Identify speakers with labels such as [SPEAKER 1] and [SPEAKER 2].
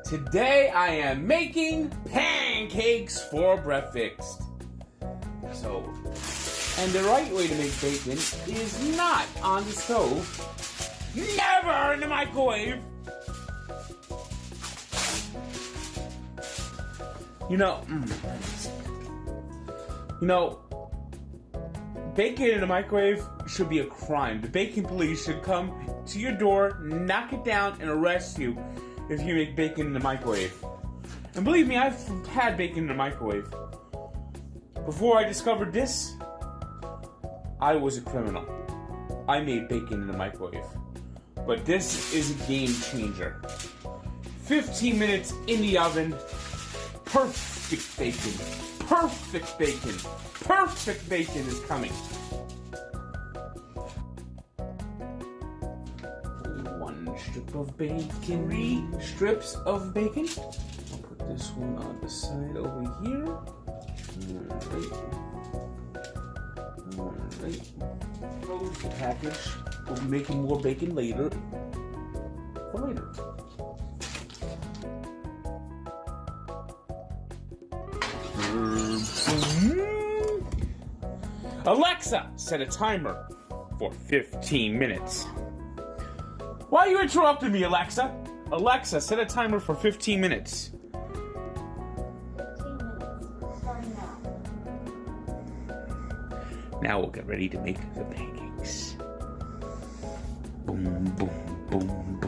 [SPEAKER 1] Today I am making pancakes for breakfast. And the right way to make bacon is not on the stove, never in the microwave. You know, bacon in the microwave should be a crime. The bacon police should come to your door, knock it down, and arrest you if you make bacon in the microwave. And believe me, I've had bacon in the microwave. Before I discovered this, I was a criminal. I made bacon in the microwave. But this is a game changer. 15 minutes in the oven. Perfect bacon. Perfect bacon. Perfect bacon is coming. One strip of bacon. 3 strips of bacon. I'll put this one on the side over here. Alright. Close the package. We'll be making more bacon later. For later. Alexa, set a timer for 15 minutes. Why are you interrupting me, Alexa? Alexa, set a timer for 15 minutes.
[SPEAKER 2] 15 minutes. Starting now.
[SPEAKER 1] Now we'll get ready to make the pancakes. Boom, boom, boom, boom.